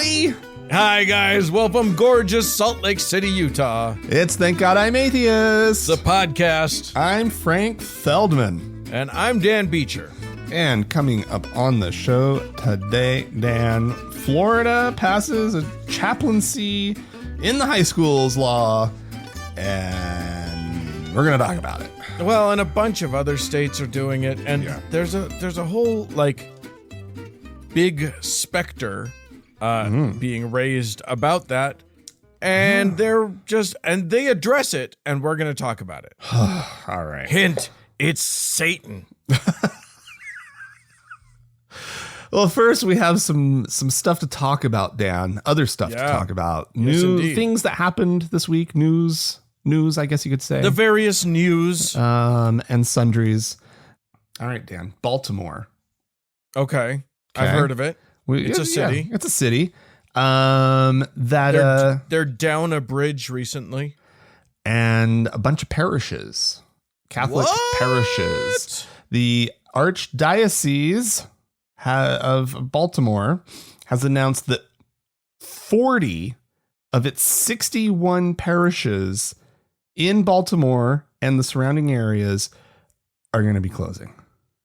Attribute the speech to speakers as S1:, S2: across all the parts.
S1: everybody.
S2: Hi, guys. Welcome, gorgeous Salt Lake City, Utah.
S1: It's Thank God I'm Atheist.
S2: The podcast.
S1: I'm Frank Feldman.
S2: And I'm Dan Beecher.
S1: And coming up on the show today, Dan, Florida passes a chaplaincy in the high schools law. And we're going to talk about it.
S2: Well, and a bunch of other states are doing it. And there's a whole, big specter being raised about that, and they address it, and we're going to talk about it.
S1: All right.
S2: Hint, it's Satan.
S1: Well, first we have some stuff to talk about, Dan. Other stuff to talk about.
S2: Yes,
S1: New things that happened this week. News, I guess you could say.
S2: The various news.
S1: And sundries. All right, Dan. Baltimore.
S2: Okay. I've heard of it. It's a city.
S1: It's a city. They're
S2: down a bridge recently.
S1: And a bunch of parishes. Catholic parishes. The archdiocese of Baltimore has announced that 40 of its 61 parishes in Baltimore and the surrounding areas are going to be closing.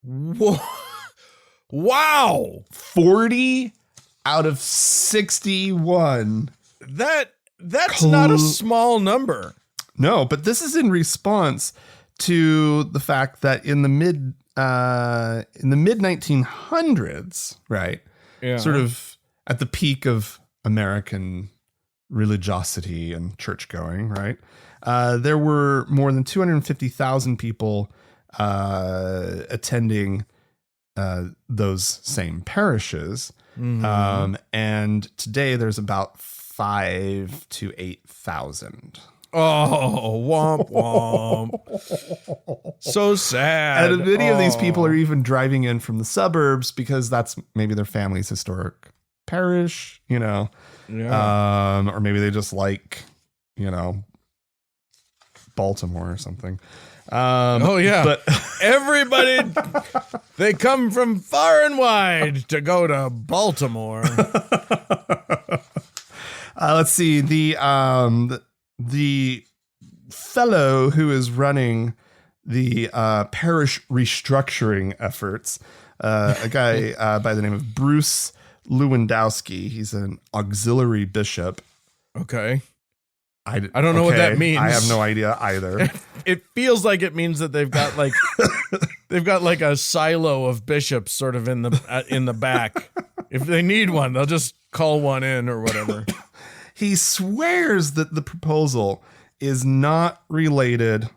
S2: Whoa. Wow.
S1: 40 out of 61.
S2: That's not a small number.
S1: No, but this is in response to the fact that in the mid 1900s, right? Yeah. Sort of at the peak of American religiosity and church going, right? There were more than 250,000 people attending those same parishes. Mm-hmm. And today there's about 5,000 to 8,000.
S2: Oh, womp womp. So sad.
S1: And many of these people are even driving in from the suburbs because that's maybe their family's historic parish, or maybe they just like, Baltimore or something.
S2: But everybody, they come from far and wide to go to Baltimore.
S1: Let's see. The fellow who is running the parish restructuring efforts, a guy by the name of Bruce Lewandowski. He's an auxiliary bishop.
S2: Okay. I don't know what that means.
S1: I have no idea either.
S2: It feels like it means that they've got a silo of bishops sort of in the back. If they need one, they'll just call one in or whatever.
S1: He swears that the proposal is not related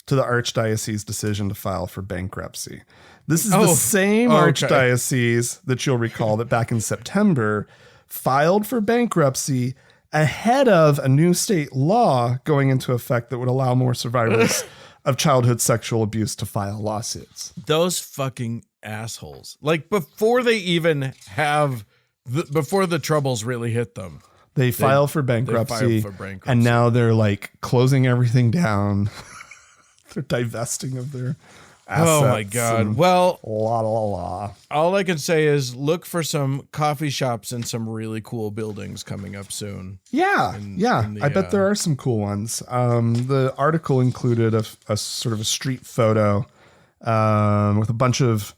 S1: to the archdiocese decision to file for bankruptcy. This is the same archdiocese that you'll recall that back in September filed for bankruptcy ahead of a new state law going into effect that would allow more survivors of childhood sexual abuse to file lawsuits.
S2: Those fucking assholes. Before they even before the troubles really hit them.
S1: They filed for bankruptcy, and now they're closing everything down. They're divesting of their assets.
S2: Oh my God. Well,
S1: la.
S2: All I can say is look for some coffee shops and some really cool buildings coming up soon.
S1: Yeah. I bet there are some cool ones. The article included a sort of a street photo with a bunch of,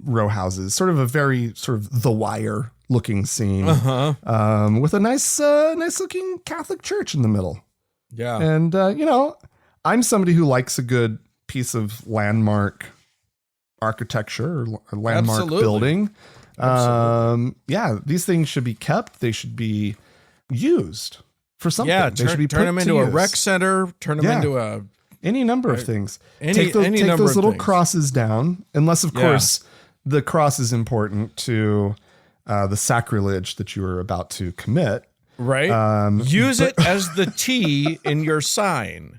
S1: row houses, sort of a very sort of The Wire looking scene, with a nice looking Catholic church in the middle.
S2: Yeah.
S1: And, I'm somebody who likes a good piece of landmark architecture or a landmark building. These things should be kept. They should be used for something.
S2: Yeah,
S1: they should be
S2: turn them into a rec center, turn them into
S1: any number of things. Take those little crosses down, unless, of course, the cross is important to the sacrilege that you are about to commit.
S2: Right. Use it as the T in your sign.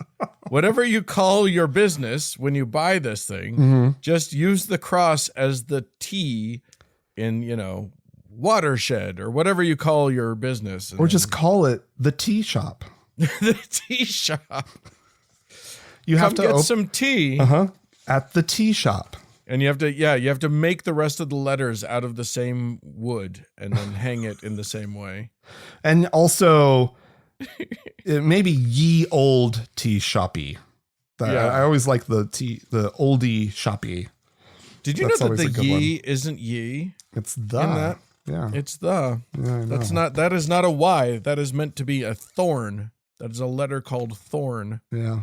S2: Whatever you call your business when you buy this thing, just use the cross as the T in, watershed or whatever you call your business.
S1: Or just call it the tea shop.
S2: The tea shop.
S1: You have to
S2: get some tea
S1: at the tea shop.
S2: And you have to make the rest of the letters out of the same wood and then hang it in the same way.
S1: And also, maybe ye old tea shoppy. I always like the oldie shoppy.
S2: Did you know that the ye isn't ye?
S1: It's the. Yeah.
S2: It's the. Yeah, that is not a Y. That is meant to be a thorn. That is a letter called thorn.
S1: Yeah.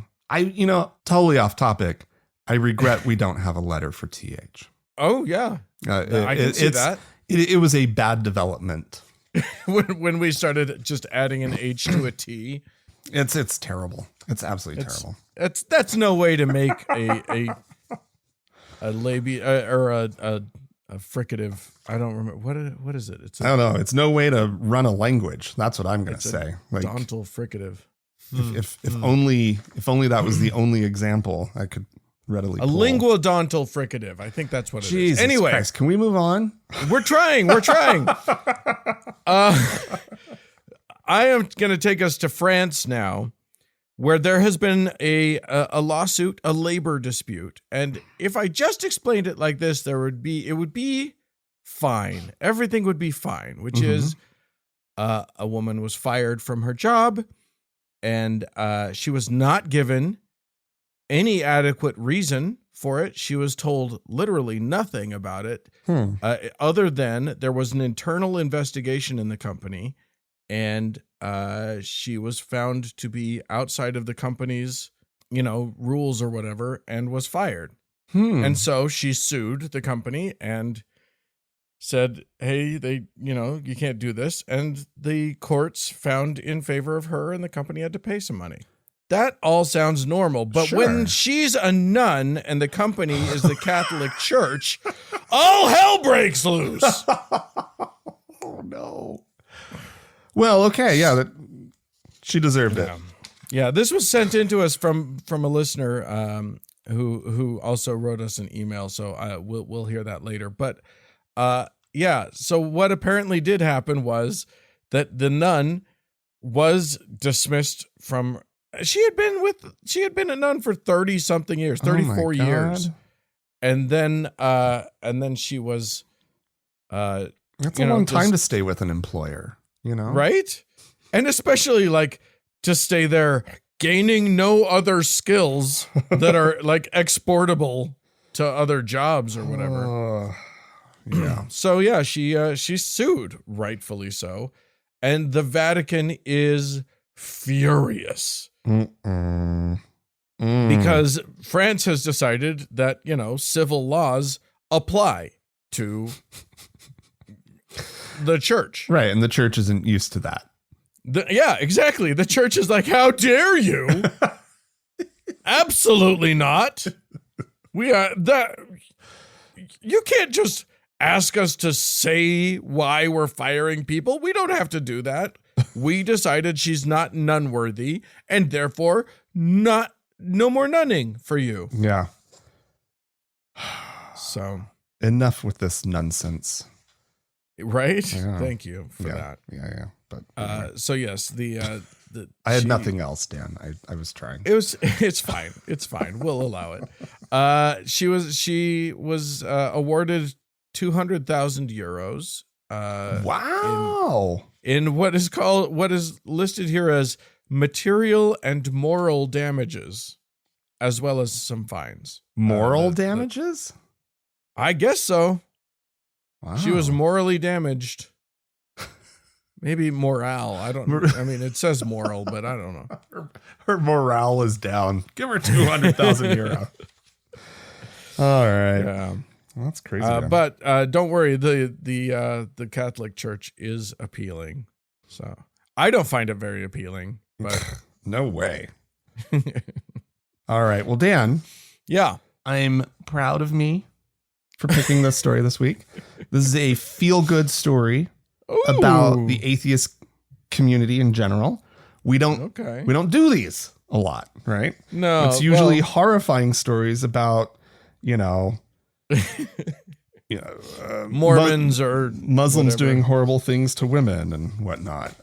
S1: Totally off topic. I regret we don't have a letter for TH.
S2: Oh, yeah. I can see that.
S1: It was a bad development.
S2: when we started just adding an H to a T.
S1: It's terrible. It's absolutely terrible.
S2: That's no way to make a labia or a fricative. I don't remember what is it.
S1: I don't know. It's no way to run a language. That's what I'm going to say.
S2: Odontal fricative.
S1: If only that was the only example I could readily pull.
S2: A linguodontal fricative. I think that's what it
S1: Jesus
S2: is. Anyway,
S1: Christ, can we move on?
S2: We're trying. I am going to take us to France now, where there has been a lawsuit, a labor dispute. And if I just explained it like this, it would be fine. Everything would be fine, which is a woman was fired from her job, and she was not given any adequate reason for it. She was told literally nothing about it, other than there was an internal investigation in the company, and she was found to be outside of the company's, rules or whatever, and was fired. And so she sued the company and said, hey, you can't do this. And the courts found in favor of her, and the company had to pay some money. That all sounds normal, but when she's a nun and the company is the Catholic Church, all hell breaks loose.
S1: Oh no. Well, okay, yeah, she deserved it.
S2: Yeah, this was sent in to us from a listener who also wrote us an email, so we'll hear that later. But so what apparently did happen was that the nun was dismissed from. She had been a nun for 30 something years, 34 years. And then she was
S1: that's a long time to stay with an employer,
S2: Right? And especially to stay there gaining no other skills that are exportable to other jobs or whatever.
S1: Yeah.
S2: So yeah, she sued, rightfully so. And the Vatican is furious. Because France has decided that, civil laws apply to the church.
S1: Right. And the church isn't used to that.
S2: Yeah, exactly. The church is like, how dare you? Absolutely not. We are that. You can't just ask us to say why we're firing people. We don't have to do that. We decided she's not nun worthy, and therefore no more nunning for you.
S1: Yeah.
S2: So
S1: enough with this nonsense.
S2: Right?
S1: Yeah.
S2: Thank you for that.
S1: Yeah. But
S2: so yes,
S1: I had nothing else, Dan. I was trying.
S2: It's fine. It's fine. We'll allow it. She was awarded 200,000 euros.
S1: Wow.
S2: In what is listed here as material and moral damages, as well as some fines.
S1: Moral damages?
S2: I guess so.
S1: Wow.
S2: She was morally damaged. Maybe morale. I mean, it says moral, but I don't know.
S1: Her morale is down. Give her 200,000 euro. All right.
S2: Yeah.
S1: Well, that's crazy.
S2: But don't worry. The Catholic Church is appealing. So I don't find it very appealing, but
S1: no way. All right. Well, Dan.
S2: Yeah.
S1: I'm proud of me for picking this story this week. This is a feel-good story about the atheist community in general. We don't do these a lot, right?
S2: No.
S1: It's usually horrifying stories about,
S2: Mormons or
S1: Muslims
S2: whatever.
S1: doing horrible things to women and whatnot.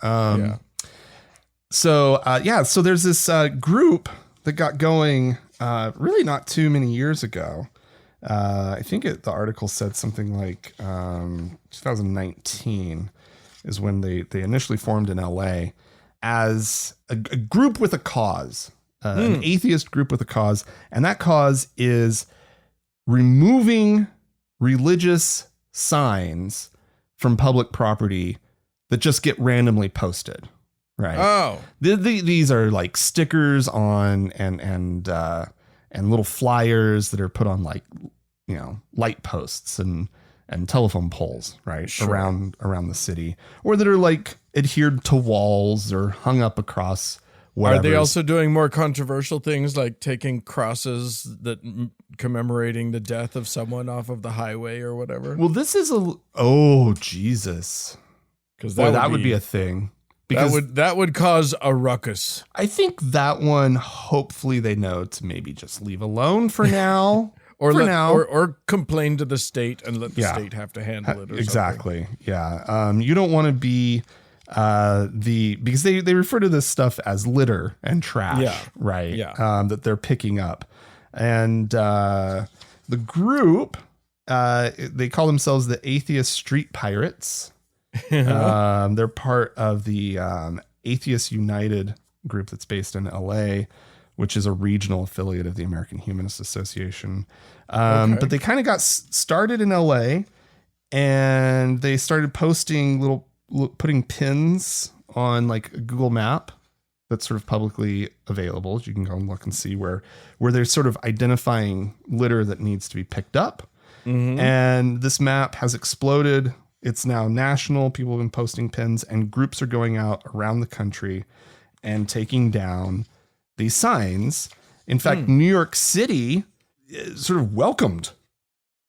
S1: So there's this group that got going really not too many years ago. I think the article said something like 2019 is when they initially formed in LA as a group with a cause, an atheist group with a cause. And that cause is removing religious signs from public property that just get randomly posted. Right.
S2: Oh,
S1: these are like stickers on and little flyers that are put on like, light posts and telephone poles, right?
S2: Sure.
S1: Around the city, or that are like adhered to walls or hung up across whatever.
S2: Are they also doing more controversial things like taking crosses that commemorating the death of someone off of the highway or whatever?
S1: Well, this is Jesus.
S2: Because
S1: that would be a thing. Because
S2: that would cause a ruckus.
S1: I think that one, hopefully they know to maybe just leave alone for now.
S2: Or complain to the state and let the state have to handle it. Or
S1: exactly.
S2: Something.
S1: Yeah. You don't want to be because they refer to this stuff as litter and trash.
S2: Yeah.
S1: Right.
S2: Yeah.
S1: That they're picking up. And the group, they call themselves the Atheist Street Pirates. They're part of the Atheist United group that's based in LA, which is a regional affiliate of the American Humanist Association. But they kind of got started in LA, and they started posting putting pins on like a Google map that's sort of publicly available. You can go and look and see where they're sort of identifying litter that needs to be picked up. Mm-hmm. And this map has exploded. It's now national. People have been posting pins, and groups are going out around the country and taking down these signs. In fact, New York City sort of welcomed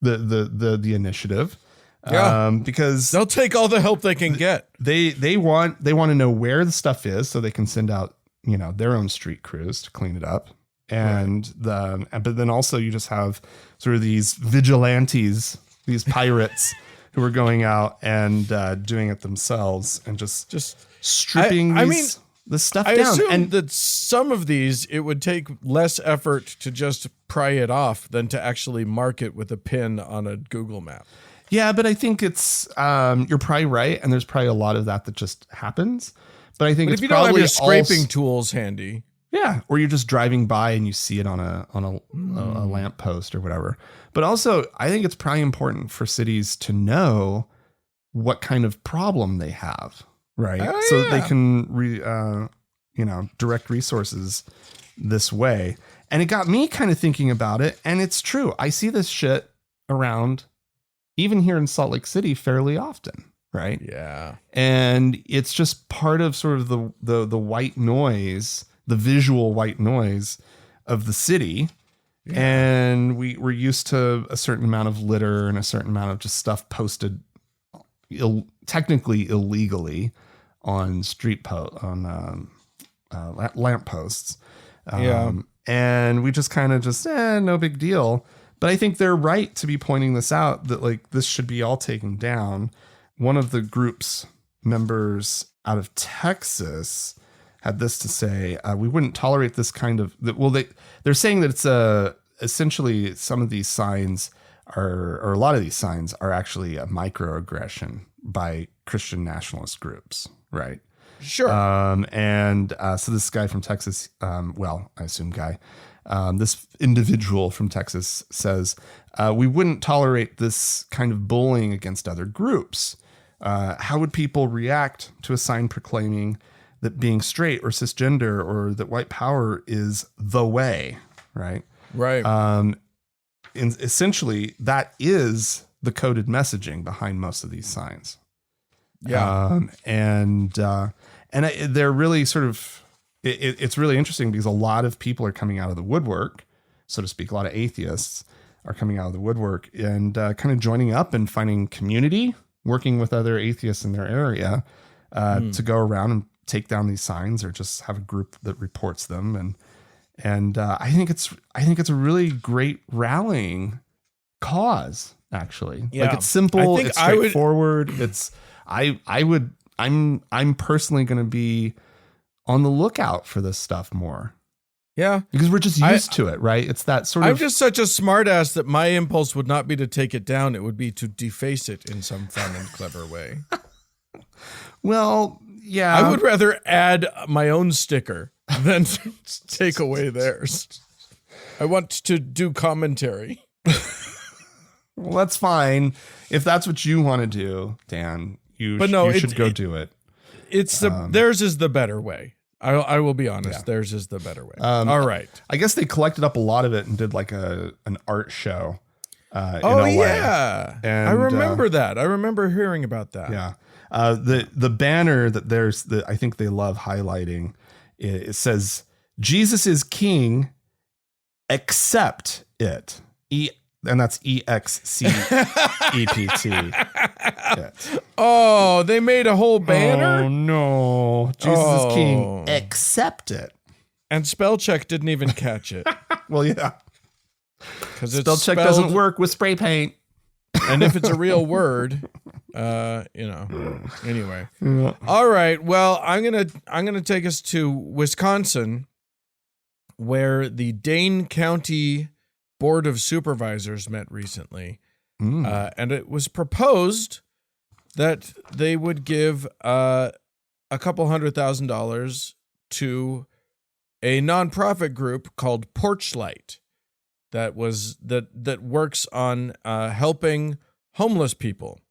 S1: the initiative, because
S2: they'll take all the help they can get.
S1: They want to know where the stuff is so they can send out their own street crews to clean it up. And but then also you just have sort of these vigilantes, these pirates who are going out and doing it themselves and just stripping the stuff
S2: I
S1: down.
S2: assume
S1: And
S2: that some of these, it would take less effort to just pry it off than to actually mark it with a pin on a Google map.
S1: yeah, but I think it's you're probably right, and there's probably a lot of that just happens. But I think it's
S2: if you
S1: probably
S2: don't have your scraping tools handy,
S1: or you're just driving by and you see it on a lamp post or whatever. But also, I think it's probably important for cities to know what kind of problem they have, right? So that they can direct resources this way. And it got me kind of thinking about it, and it's true. I see this shit around, even here in Salt Lake City, fairly often, right?
S2: Yeah.
S1: And it's just part of sort of the white noise, the visual white noise of the city. Yeah. And we're used to a certain amount of litter and a certain amount of just stuff posted technically illegally on lamp posts. And we just kind of no big deal. But I think they're right to be pointing this out, that like this should be all taken down. One of the group's members out of Texas had this to say: we wouldn't tolerate this kind of. They're saying that it's essentially some of these signs or a lot of these signs are actually a microaggression by Christian nationalist groups, right?
S2: Sure.
S1: So this guy from Texas, I assume guy, this individual from Texas says, we wouldn't tolerate this kind of bullying against other groups. How would people react to a sign proclaiming that being straight or cisgender or that white power is the way, right?
S2: Right.
S1: And essentially, that is the coded messaging behind most of these signs.
S2: Yeah.
S1: They're really sort of, it's really interesting because a lot of people are coming out of the woodwork, so to speak. A lot of atheists are coming out of the woodwork and kind of joining up and finding community, working with other atheists in their area to go around and take down these signs, or just have a group that reports them. And I think it's a really great rallying cause, actually. Yeah. Like, it's simple, it's straightforward. I'm personally going to be on the lookout for this stuff more.
S2: Yeah.
S1: Because we're just used to it, right? It's that sort of...
S2: I'm just such a smartass that my impulse would not be to take it down. It would be to deface it in some fun and clever way.
S1: Well, yeah.
S2: I would rather add my own sticker than take away theirs. I want to do commentary.
S1: Well, that's fine. If that's what you want to do, Dan, you should go do it.
S2: It's theirs is the better way. I will be honest. Yeah. Theirs is the better way. All right.
S1: I guess they collected up a lot of it and did like an art show. In
S2: LA.
S1: Yeah.
S2: And I remember that. I remember hearing about that.
S1: Yeah. The banner that I think they love highlighting, it says, Jesus is king, except it. And that's EXCEPT.
S2: Oh, they made a whole banner?
S1: Oh, no. Jesus is king. Accept it.
S2: And spell check didn't even catch it.
S1: Well, yeah.
S2: Because
S1: spell check doesn't work with spray paint.
S2: And if it's a real word, anyway. Yeah. All right. Well, I'm gonna take us to Wisconsin, where the Dane County Board of Supervisors met recently, and it was proposed that they would give a couple $100,000 to a nonprofit group called Porchlight that works on helping homeless people.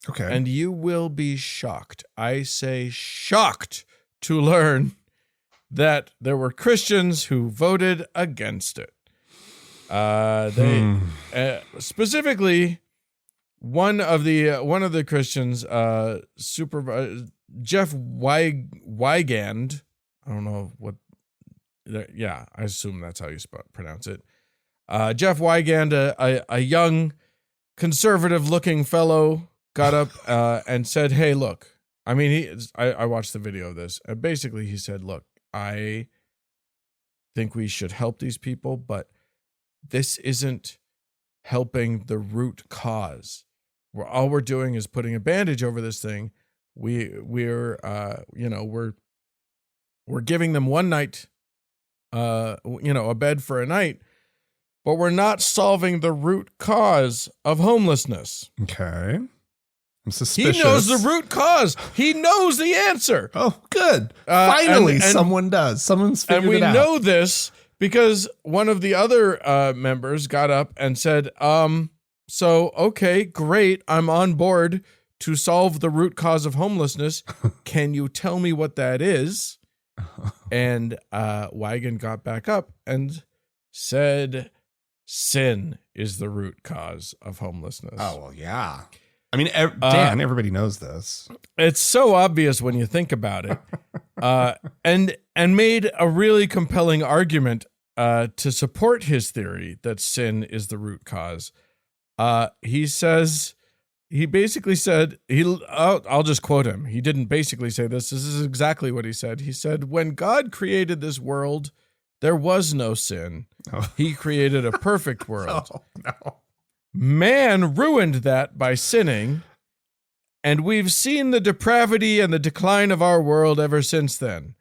S1: Okay,
S2: and you will be shocked. I say shocked to learn that there were Christians who voted against it. They specifically one of the Christians, Jeff Wygand. I don't know what. Yeah, I assume that's how you pronounce it. Jeff Wygand, a young conservative-looking fellow, got up and said, "Hey, look." I mean, I watched the video of this. And basically, he said, "Look, I think we should help these people, but this isn't helping the root cause. All we're doing is putting a bandage over this thing. We're giving them one night, a bed for a night, but we're not solving the root cause of homelessness."
S1: Okay. I'm suspicious.
S2: He knows the root cause. He knows the answer.
S1: Oh, good. Finally, someone does. Someone's figured it out.
S2: And we know this because one of the other members got up and said, so, okay, great. I'm on board to solve the root cause of homelessness. Can you tell me what that is? And Wigan got back up and said, sin is the root cause of homelessness.
S1: Oh, well, yeah. I mean, Dan, everybody knows this.
S2: It's so obvious when you think about it. And made a really compelling argument to support his theory that sin is the root cause. He basically said, I'll just quote him. He didn't basically say this. This is exactly what he said. He said, when God created this world, there was no sin. Oh. He created a perfect world. Oh, no. Man ruined that by sinning, and we've seen the depravity and the decline of our world ever since then.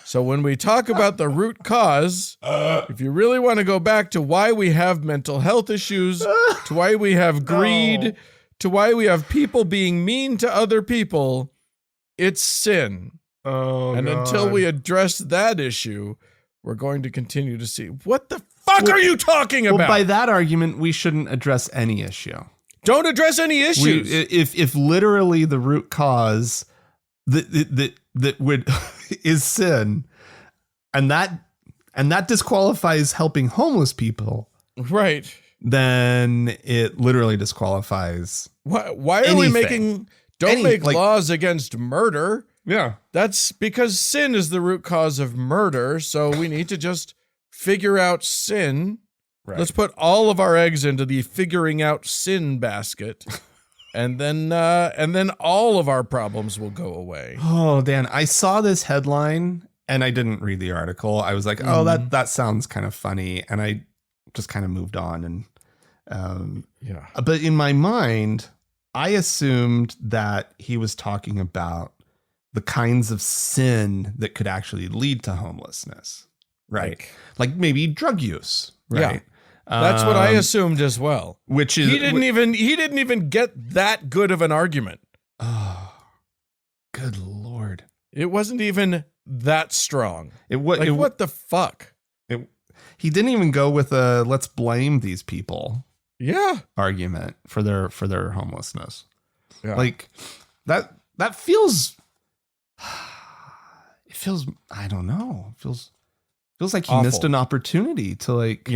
S2: So when we talk about the root cause, if you really want to go back to why we have mental health issues, to why we have greed, to why we have people being mean to other people, it's sin.
S1: Oh,
S2: and
S1: God.
S2: Until we address that issue, we're going to continue to see what the fuck are you talking about?
S1: Well, by that argument, we shouldn't address any issue.
S2: Don't address any issues.
S1: If literally the root cause that would is sin, and that disqualifies helping homeless people,
S2: right?
S1: Then it literally disqualifies.
S2: Why are we making? Don't make laws against murder.
S1: Yeah,
S2: that's because sin is the root cause of murder. So we need to just figure out sin. Right. Let's put all of our eggs into the figuring out sin basket, and then all of our problems will go away.
S1: Oh, Dan, I saw this headline and I didn't read the article. I was like, oh, that sounds kind of funny, and I just kind of moved on. And but in my mind, I assumed that he was talking about the kinds of sin that could actually lead to homelessness. Right. Like maybe drug use. Right.
S2: Yeah. That's what I assumed as well.
S1: Which is
S2: he didn't even get that good of an argument.
S1: Oh, good Lord.
S2: It wasn't even that strong.
S1: What
S2: the fuck?
S1: He didn't even go with a let's blame these people argument for their homelessness.
S2: Yeah.
S1: Like that feels I don't know. It feels like he missed an opportunity to like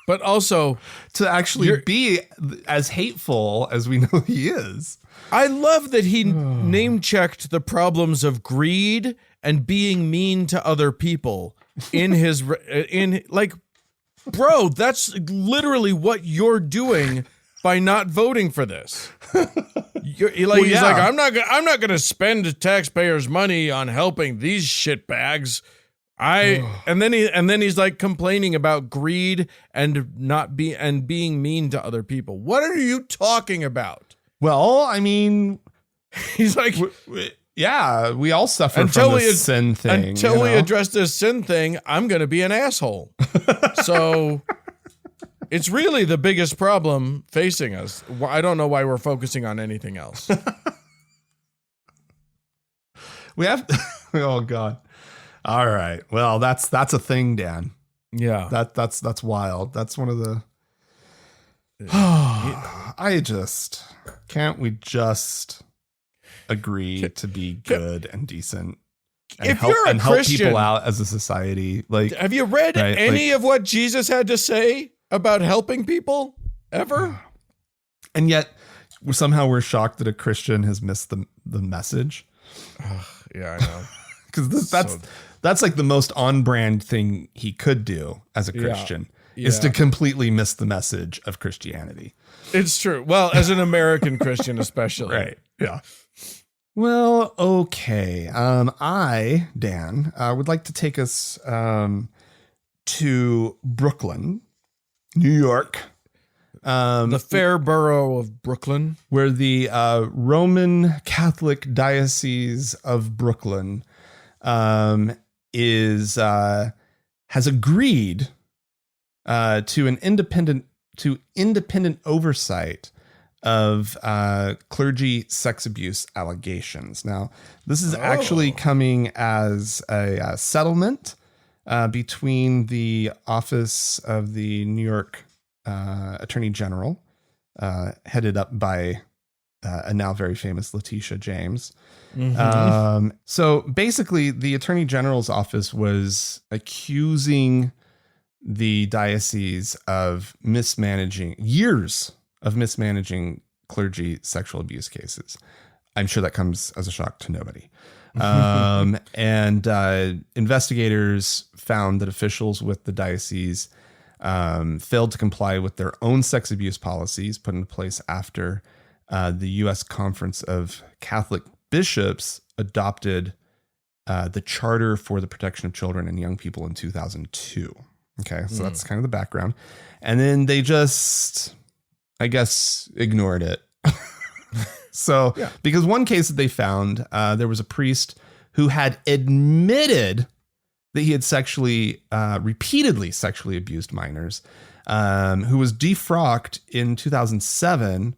S2: but also
S1: to actually be as hateful as we know he is.
S2: I love that he name checked the problems of greed and being mean to other people bro, that's literally what you're doing by not voting for this. He's like, I'm not going to spend taxpayers' money on helping these shitbags. And then he's like complaining about greed and being mean to other people. What are you talking about?
S1: Well, I mean,
S2: he's like,
S1: we all suffer from this sin thing.
S2: Until we address this sin thing, I'm going to be an asshole. So it's really the biggest problem facing us. I don't know why we're focusing on anything else.
S1: We have, oh God. All right. Well, that's a thing, Dan.
S2: Yeah.
S1: That's wild. That's one of the, can't we just agree to be good and decent and help people out as a society? Like,
S2: have you read any of what Jesus had to say about helping people ever?
S1: And yet somehow we're shocked that a Christian has missed the message.
S2: Yeah, I know.
S1: Because that's like the most on-brand thing he could do as a Christian is to completely miss the message of Christianity.
S2: It's true. Well, as an American Christian, especially.
S1: Right. Yeah. Well, okay. Dan, would like to take us to Brooklyn, New York.
S2: The fair borough of Brooklyn.
S1: Where the Roman Catholic Diocese of Brooklyn has agreed to independent oversight of clergy sex abuse allegations. Now, this is actually coming as a settlement between the Office of the New York Attorney General, headed up by a now very famous Letitia James. Mm-hmm. So basically, the Attorney General's office was accusing the diocese of years of mismanaging clergy sexual abuse cases. I'm sure that comes as a shock to nobody. And investigators found that officials with the diocese failed to comply with their own sex abuse policies put into place after the U.S. Conference of Catholic Bishops adopted the Charter for the Protection of Children and Young People in 2002. Okay, so that's kind of the background. And then they just, I guess, ignored it. So, because one case that they found, there was a priest who had admitted that he had repeatedly sexually abused minors, who was defrocked in 2007.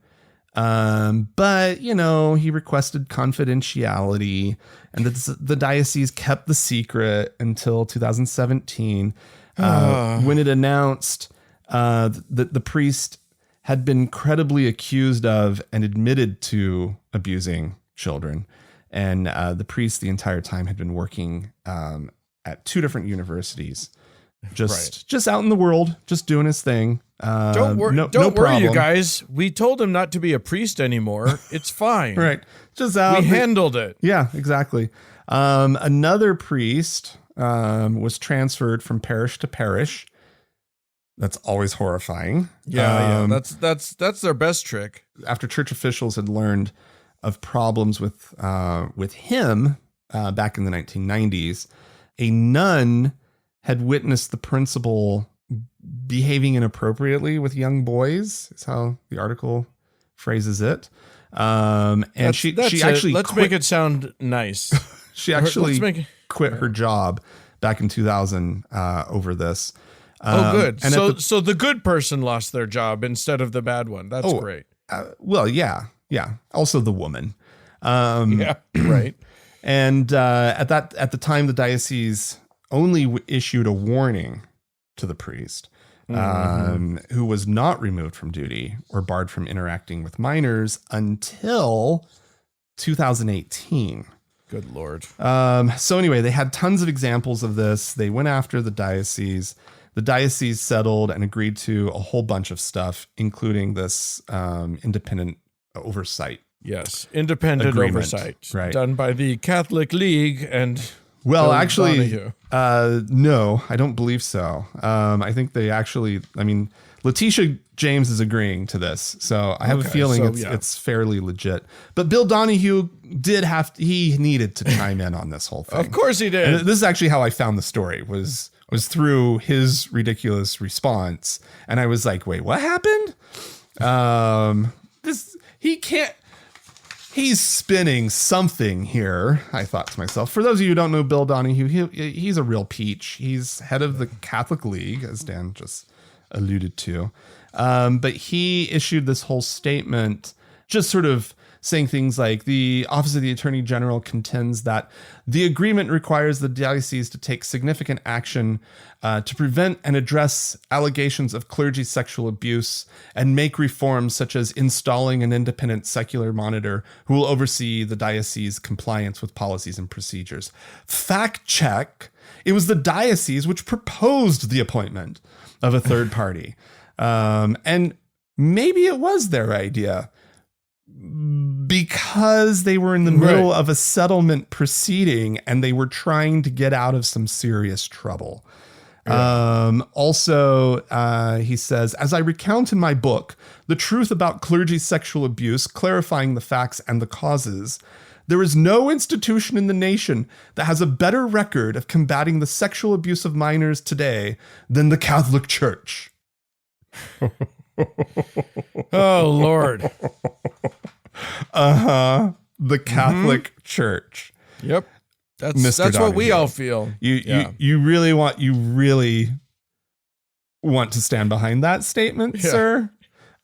S1: But, he requested confidentiality, and the diocese kept the secret until 2017, when it announced that the priest had been credibly accused of and admitted to abusing children. And the priest the entire time had been working at two different universities, just out in the world, just doing his thing.
S2: Don't worry, you guys. We told him not to be a priest anymore. It's fine.
S1: Right. Just out.
S2: We handled it.
S1: Yeah, exactly. Another priest was transferred from parish to parish. That's always horrifying.
S2: Yeah. That's their best trick.
S1: After church officials had learned of problems with him back in the 1990s, a nun had witnessed the principal behaving inappropriately with young boys, is how the article phrases it. And she actually
S2: let's make it sound nice.
S1: She actually quit her job back in 2000 over this.
S2: Good. And so the good person lost their job instead of the bad one. That's great.
S1: Well, yeah. Also the woman.
S2: Right.
S1: And at the time, the diocese only issued a warning to the priest, who was not removed from duty or barred from interacting with minors until 2018.
S2: Good Lord.
S1: So anyway, they had tons of examples of this. They went after the diocese. The diocese settled and agreed to a whole bunch of stuff, including this independent oversight.
S2: Yes, independent
S1: agreement,
S2: oversight,
S1: right,
S2: done by the Catholic League and
S1: well,
S2: Bill
S1: actually,
S2: Donahue.
S1: No, I don't believe so. I think they actually, Letitia James is agreeing to this, so I have a feeling it's fairly legit. But Bill Donahue he needed to chime in on this whole thing.
S2: Of course he did.
S1: And this is actually how I found the story was through his ridiculous response, and I was like, wait, what happened? He's spinning something here, I thought to myself. For those of you who don't know Bill Donahue, he's a real peach. He's head of the Catholic League, as Dan just alluded to. But he issued this whole statement just sort of saying things like the Office of the Attorney General contends that the agreement requires the diocese to take significant action to prevent and address allegations of clergy sexual abuse and make reforms such as installing an independent secular monitor who will oversee the diocese compliance with policies and procedures. Fact check. It was the diocese which proposed the appointment of a third party. And maybe it was their idea, because they were in the middle of a settlement proceeding and they were trying to get out of some serious trouble. Yeah. Also, he says, as I recount in my book, The Truth About Clergy Sexual Abuse, Clarifying the Facts and the Causes, there is no institution in the nation that has a better record of combating the sexual abuse of minors today than the Catholic Church.
S2: Oh, Lord.
S1: The Catholic Church.
S2: Yep. That's what we all feel.
S1: You really want to stand behind that statement, sir?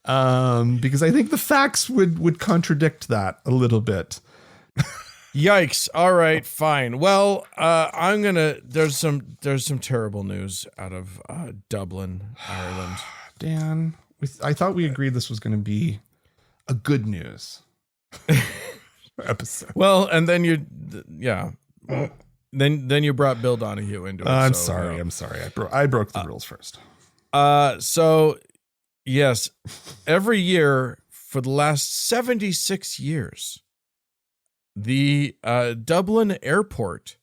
S1: Because I think the facts would contradict that a little bit.
S2: Yikes. All right, fine. Well, there's some terrible news out of Dublin, Ireland.
S1: Dan, I thought we agreed this was going to be a good news episode.
S2: Well, and then then you brought Bill Donahue into it.
S1: I'm sorry. I broke the rules first.
S2: So yes, every year for the last 76 years, the Dublin airport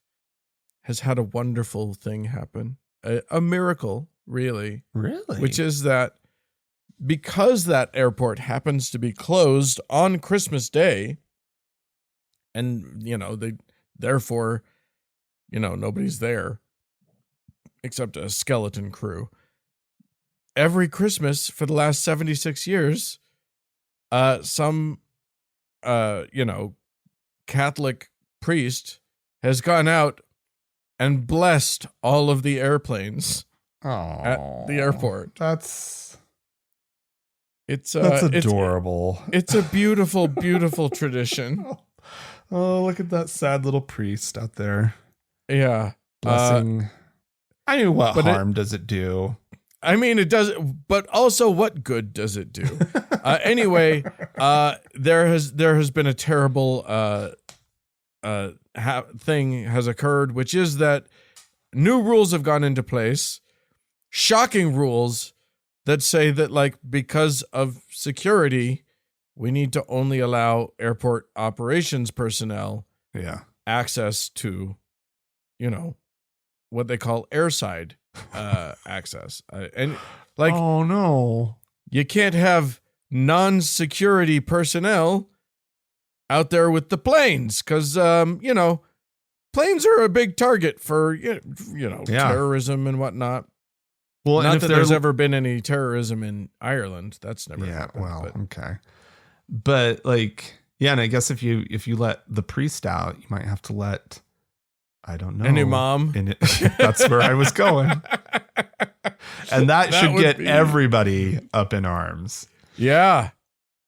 S2: has had a wonderful thing happen, a miracle, really, which is that because that airport happens to be closed on Christmas Day, and therefore nobody's there except a skeleton crew. Every Christmas for the last 76 years, some Catholic priest has gone out and blessed all of the airplanes at the airport.
S1: That's adorable.
S2: It's a beautiful, beautiful tradition.
S1: Oh, look at that sad little priest out there.
S2: Yeah.
S1: Blessing. What harm does it do?
S2: I mean, it does, but also what good does it do? Anyway, there has been a terrible thing has occurred, which is that new rules have gone into place, shocking rules that say that, because of security, we need to only allow airport operations personnel access to, what they call airside access. Oh
S1: no,
S2: you can't have non-security personnel out there with the planes because, planes are a big target for, terrorism and whatnot. Well, not that there's ever been any terrorism in Ireland. That's never happened.
S1: Well, okay. But and I guess if you let the priest out, you might have to let I don't know.
S2: An imam.
S1: That's where I was going. And that should get everybody up in arms.
S2: Yeah.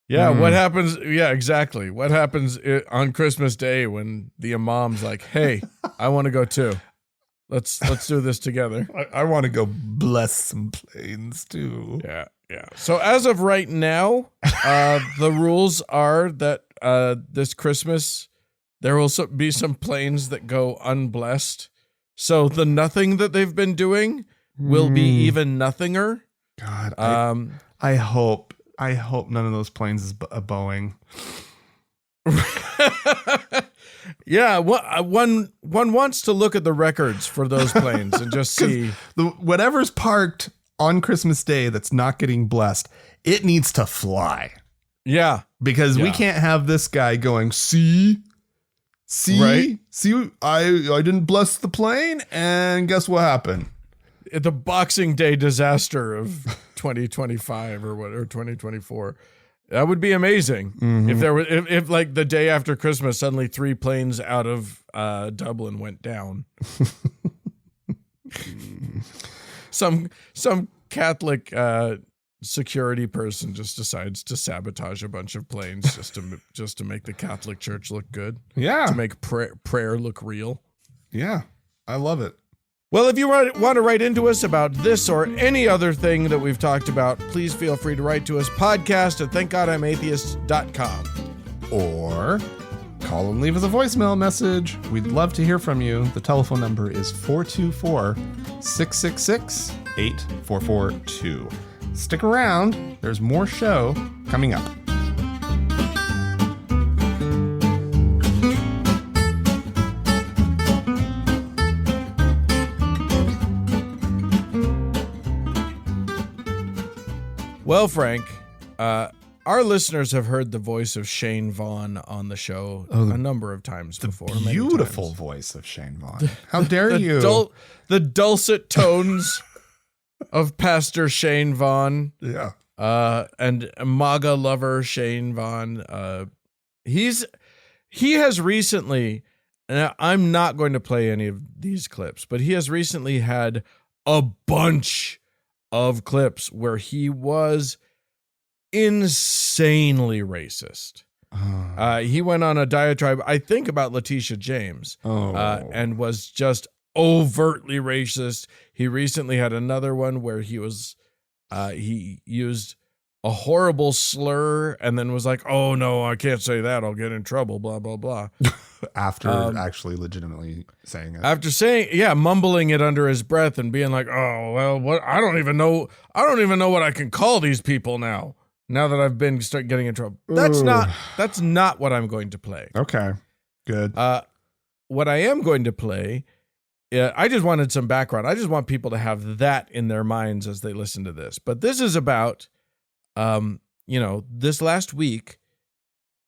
S2: Yeah. What happens? Yeah, exactly. What happens on Christmas Day when the imam's like, hey, I want to go too. Let's do this together.
S1: I want to go bless some planes too.
S2: Yeah. Yeah. So as of right now, the rules are that this Christmas, there will be some planes that go unblessed. So the nothing that they've been doing will be even nothinger.
S1: God, I hope none of those planes is a Boeing.
S2: Yeah, one wants to look at the records for those planes and just see
S1: whatever's parked on Christmas Day that's not getting blessed. It needs to fly.
S2: Yeah,
S1: because we can't have this guy going, see, right? See, I didn't bless the plane, and guess what happened?
S2: The Boxing Day disaster of 2025 or 2024. That would be amazing if there were if like the day after Christmas suddenly 3 planes out of Dublin went down. Some Catholic security person just decides to sabotage a bunch of planes just to make the Catholic Church look good.
S1: Yeah,
S2: to make prayer look real.
S1: Yeah, I love it.
S2: Well, if you want to write into us about this or any other thing that we've talked about, please feel free to write to us, podcast@thankgodimatheist.com.
S1: Or call and leave us a voicemail message. We'd love to hear from you. The telephone number is 424-666-8442. Stick around. There's more show coming up.
S2: Well, Frank, our listeners have heard the voice of Shane Vaughn on the show a number of times before.
S1: The beautiful voice of Shane Vaughn. How dare you?
S2: The dulcet tones of Pastor Shane Vaughn.
S1: Yeah.
S2: And MAGA lover Shane Vaughn. He has recently, and I'm not going to play any of these clips, but he has recently had a bunch of clips where he was insanely racist. He went on a diatribe, I think, about Letitia James, and was just overtly racist. He recently had another one where he used a horrible slur and then was like, oh no, I can't say that, I'll get in trouble, blah, blah, blah.
S1: After actually legitimately saying it.
S2: After saying, mumbling it under his breath and being like, oh, well, what? I don't even know what I can call these people now that I've been start getting in trouble. That's not what I'm going to play.
S1: Okay, good.
S2: What I am going to play, I just wanted some background. I just want people to have that in their minds as they listen to this. But this is about, this last week,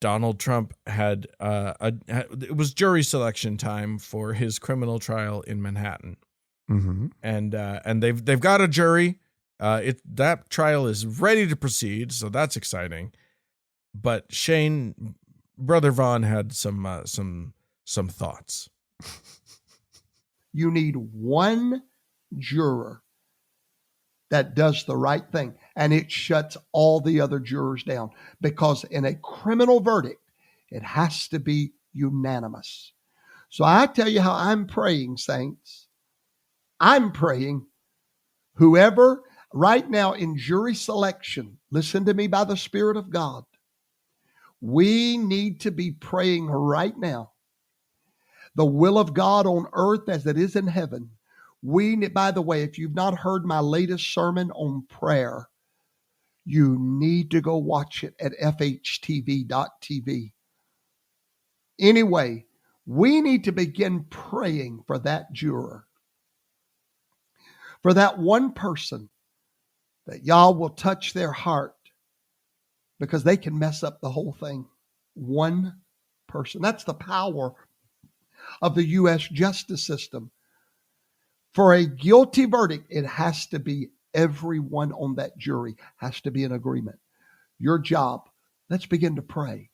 S2: Donald Trump had it was jury selection time for his criminal trial in Manhattan, and they've got a jury. That trial is ready to proceed, so that's exciting. But Shane, Brother Vaughn, had some thoughts.
S3: You need one juror that does the right thing, and it shuts all the other jurors down, because in a criminal verdict, it has to be unanimous. So I tell you how I'm praying, saints. I'm praying whoever right now in jury selection, listen to me by the Spirit of God. We need to be praying right now the will of God on earth as it is in heaven. By the way, if you've not heard my latest sermon on prayer, you need to go watch it at fhtv.tv. Anyway, we need to begin praying for that juror, for that one person, that y'all will touch their heart, because they can mess up the whole thing. One person. That's the power of the U.S. justice system. For a guilty verdict, it has to be everyone on that jury has to be in agreement. Your job, let's begin to pray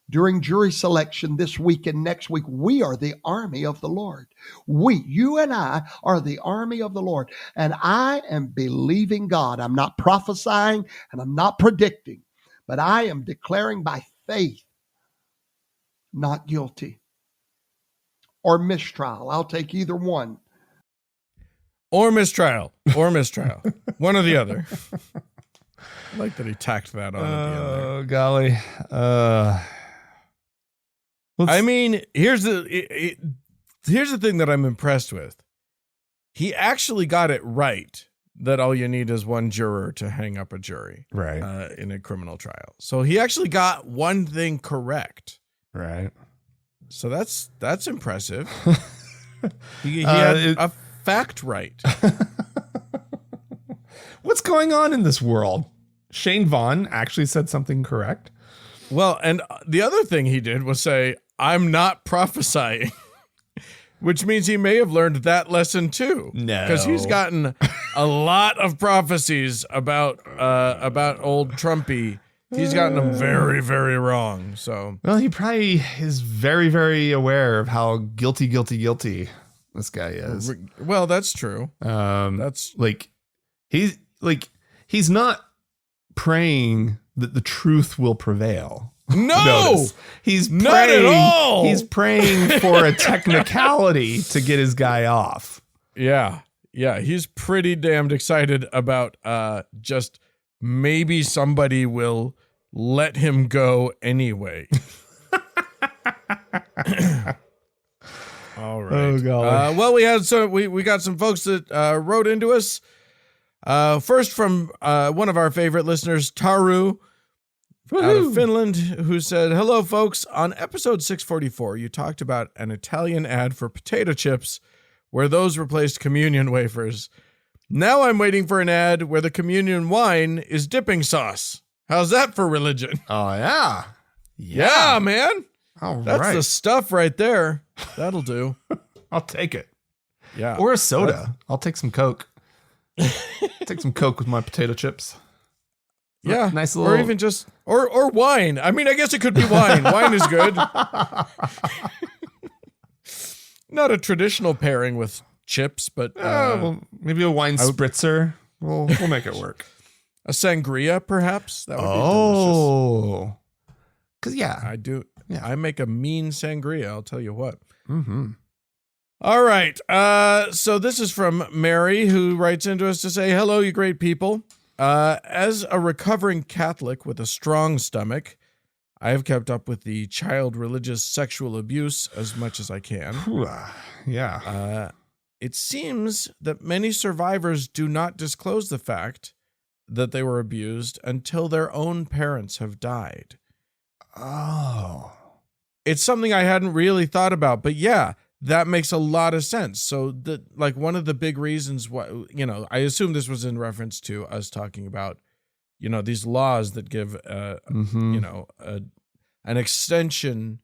S3: during jury selection this week and next week, we are the army of the Lord. You and I are the army of the Lord. And I am believing God. I'm not prophesying and I'm not predicting, but I am declaring by faith, not guilty or mistrial. I'll take either one.
S2: Or mistrial. One or the other. I like that he tacked that on at the end there.
S1: Oh, golly.
S2: I mean, here's the thing that I'm impressed with. He actually got it right that all you need is one juror to hang up a jury,
S1: right,
S2: in a criminal trial. So he actually got one thing correct,
S1: right.
S2: So that's impressive. He had a fact right.
S1: What's going on in this world? Shane Vaughn actually said something correct.
S2: Well, and the other thing he did was say, "I'm not prophesying," which means he may have learned that lesson too.
S1: No,
S2: because he's gotten a lot of prophecies about old Trumpy. He's gotten them very, very wrong. So,
S1: well, he probably is very, very aware of how guilty this guy is.
S2: Well, that's true.
S1: That's he's not praying that the truth will prevail.
S2: No,
S1: Notice. He's praying,
S2: not at all.
S1: He's praying for a technicality to get his guy off.
S2: Yeah. He's pretty damned excited about just maybe somebody will let him go anyway. All right.
S1: Oh, golly.
S2: Well, we got some folks that wrote into us. First from one of our favorite listeners, Taru, out of Finland, who said, "Hello, folks. On episode 644, you talked about an Italian ad for potato chips where those replaced communion wafers. Now I'm waiting for an ad where the communion wine is dipping sauce. How's that for religion?"
S1: Oh, yeah.
S2: Yeah, man.
S1: All
S2: That's
S1: right.
S2: the stuff right there. That'll do.
S1: I'll take it.
S2: Yeah.
S1: Or a soda. I'll take some Coke. Take some Coke with my potato chips.
S2: Yeah.
S1: Nice little.
S2: Or even just, or wine. I mean, I guess it could be wine. Wine is good. Not a traditional pairing with chips, but
S1: well, maybe a wine spritzer. We'll make it work.
S2: A sangria, perhaps. That would be delicious.
S1: Because
S2: I do.
S1: Yeah.
S2: I make a mean sangria. I'll tell you what.
S1: Mm-hmm.
S2: All right. So this is from Mary, who writes into us to say, "Hello, you great people. As a recovering Catholic with a strong stomach, I have kept up with the child religious sexual abuse as much as I can.
S1: Yeah.
S2: It seems that many survivors do not disclose the fact that they were abused until their own parents have died.
S1: Oh.
S2: It's something I hadn't really thought about, but yeah, that makes a lot of sense. So one of the big reasons why, I assume this was in reference to us talking about, these laws that give, an extension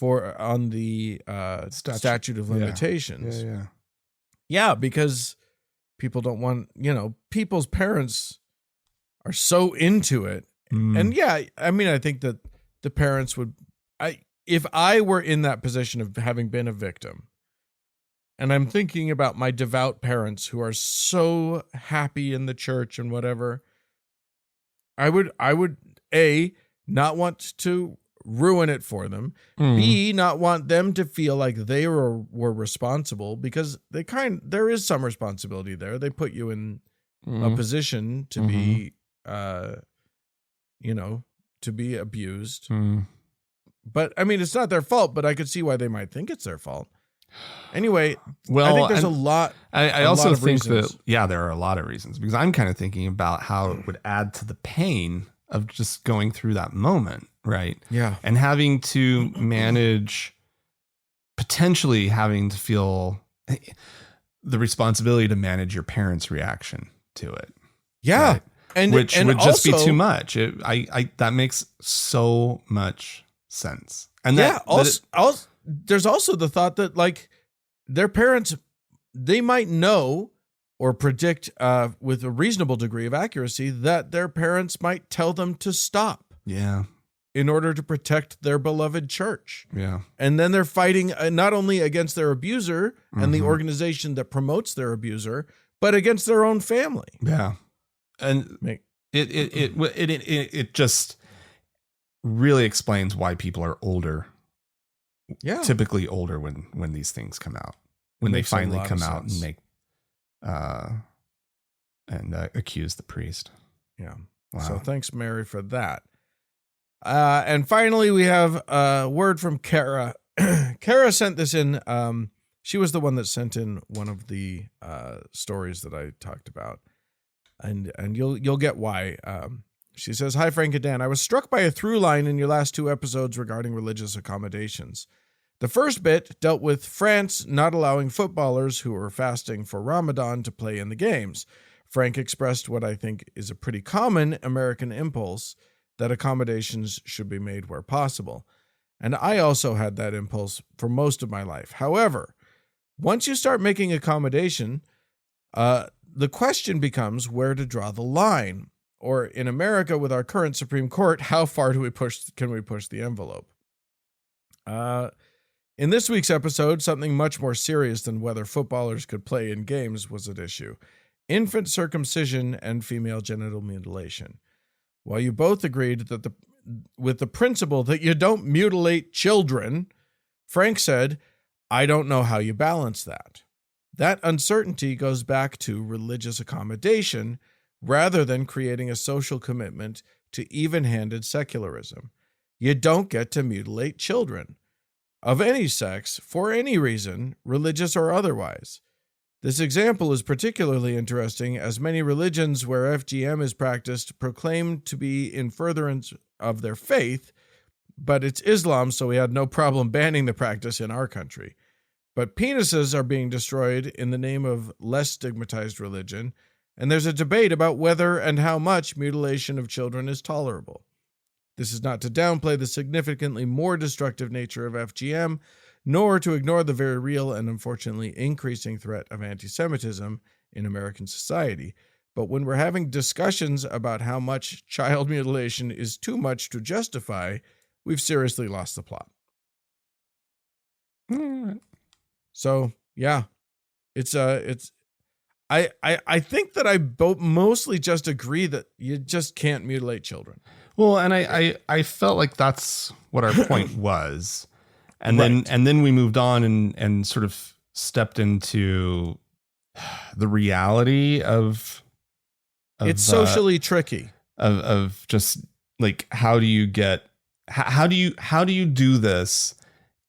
S2: on the statute of limitations. Yeah, because people don't want, people's parents are so into it. And yeah, I mean, I think that the parents would, if I were in that position of having been a victim, and I'm thinking about my devout parents who are so happy in the church and whatever, I would A, not want to ruin it for them, B, not want them to feel like they were responsible, because there is some responsibility there. They put you in a position to be, to be abused. But I mean, it's not their fault, but I could see why they might think it's their fault. Anyway, well, I think there's a lot.
S1: I also think
S2: reasons.
S1: that, there are a lot of reasons, because I'm kind of thinking about how it would add to the pain of just going through that moment. Right.
S2: Yeah.
S1: And having to manage, potentially having to feel the responsibility to manage your parents' reaction to it.
S2: Yeah.
S1: Right?
S2: And
S1: which
S2: and
S1: would just
S2: also,
S1: be too much. That makes so much sense. And
S2: there's also the thought that their parents, they might know or predict with a reasonable degree of accuracy that their parents might tell them to stop.
S1: Yeah.
S2: in order to protect their beloved church.
S1: Yeah.
S2: And then they're fighting not only against their abuser and the organization that promotes their abuser, but against their own family.
S1: Yeah. And it just really explains why people are older.
S2: Yeah.
S1: Typically older when these things come out, when they finally come out and make accuse the priest.
S2: Yeah.
S1: Wow.
S2: So thanks, Mary, for that. And finally, we have a word from Kara. Kara sent this in. She was the one that sent in one of the stories that I talked about, and you'll get why. She says, "Hi, Frank and Dan. I was struck by a through line in your last 2 episodes regarding religious accommodations. The first bit dealt with France not allowing footballers who were fasting for Ramadan to play in the games. Frank expressed what I think is a pretty common American impulse, that accommodations should be made where possible. And I also had that impulse for most of my life. However, once you start making accommodation, the question becomes where to draw the line. Or in America, with our current Supreme Court, how far can we push the envelope? In this week's episode, something much more serious than whether footballers could play in games was at issue: infant circumcision and female genital mutilation. While you both agreed that with the principle that you don't mutilate children, Frank said, I don't know how you balance that. That uncertainty goes back to religious accommodation rather than creating a social commitment to even-handed secularism. You don't get to mutilate children of any sex for any reason, religious or otherwise. This example is particularly interesting as many religions where FGM is practiced proclaim to be in furtherance of their faith, but it's Islam, so we had no problem banning the practice in our country. But penises are being destroyed in the name of less stigmatized religion, and there's a debate about whether and how much mutilation of children is tolerable. This is not to downplay the significantly more destructive nature of FGM, nor to ignore the very real and unfortunately increasing threat of anti-Semitism in American society. But when we're having discussions about how much child mutilation is too much to justify, we've seriously lost the plot. So, yeah, I think that I mostly just agree that you just can't mutilate children.
S1: Well, and I felt like that's what our point was. And
S2: right.
S1: then we moved on and sort of stepped into the reality of
S2: it's socially tricky
S1: of just like, how do you do this